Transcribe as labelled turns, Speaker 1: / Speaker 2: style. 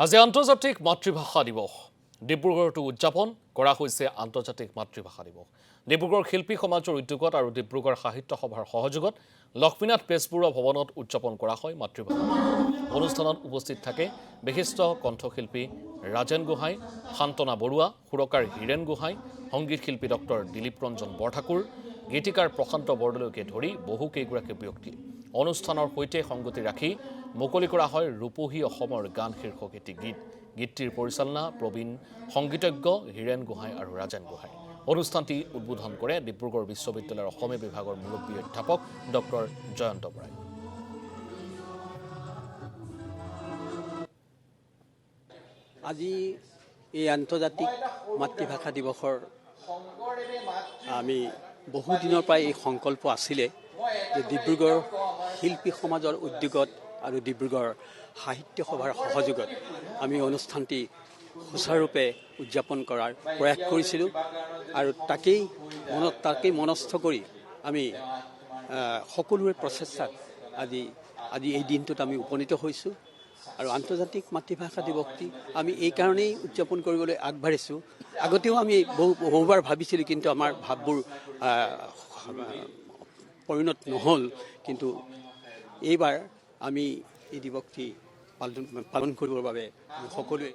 Speaker 1: আজি আন্তৰ্জাতিক মাতৃভাষা দিৱস ডিব্ৰুগড়তো উদযাপন কৰা হৈছে আন্তৰ্জাতিক মাতৃভাষা দিৱস ডিব্ৰুগড় শিল্পী সমাজৰ উদ্যোগত আৰু ডিব্ৰুগড় সাহিত্য সভাৰ সহযোগত লক্ষ্মীনাথ বেজবৰুৱা ভৱনত উদযাপন কৰা হয় মাতৃভাষা অনুষ্ঠানত উপস্থিত থাকে বিশিষ্ট কণ্ঠশিল্পী ৰাজেন গোহাঁই শান্তনা বৰুৱা সুৰকাৰ হীৰেন গোহাঁই সংগীত শিল্পী ডক্টৰ দিলীপ ৰঞ্জন বৰঠাকুৰ গীতিকাৰ প্ৰশান্ত বৰদলৈকে ধৰি বহু কেইগৰাকী ব্যক্তি অনুষ্ঠানৰ সৈতে সংগতি ৰাখি মুকলি কৰা হয় ৰূপহী অসমৰ গান শীৰ্ষক এটি গীতটিৰ পৰিচালনা প্ৰবীণ সংগীতজ্ঞ হীৰেন গোহাঁই আৰু ৰাজেন গোহাঁই অনুষ্ঠানটি উদ্বোধন কৰে ডিব্ৰুগড় বিশ্ববিদ্যালয়ৰ অসমীয়া বিভাগৰ মুৰব্বী অধ্যাপক ডক্টৰ জয়ন্ত বৰাই
Speaker 2: আজি এই আন্তৰ্জাতিক মাতৃভাষা দিৱসৰ আমি বহু দিনৰ পৰা এই সংকল্প আছিলে যে ডিব্ৰুগড় শিল্পী সমাজৰ উদ্যোগত আৰু ডিব্ৰুগড় সাহিত্য সভাৰ সহযোগত আমি অনুষ্ঠানটি সুচাৰুৰূপে উদযাপন কৰাৰ প্ৰয়াস কৰিছিলোঁ আৰু তাকেই মনস্থ কৰি আমি সকলোৰে প্ৰচেষ্টাত আজি এই দিনটোত আমি উপনীত হৈছোঁ আৰু আন্তৰ্জাতিক মাতৃভাষা দিৱসটি আমি এই কাৰণেই উদযাপন কৰিবলৈ আগবাঢ়িছোঁ আগতেও আমি বহুবাৰ ভাবিছিলোঁ কিন্তু আমাৰ ভাৱবোৰ পৰিণত নহ'ল কিন্তু এইবাৰ আমি এই দিৱসটি পালন কৰিবৰ বাবে সকলোৱে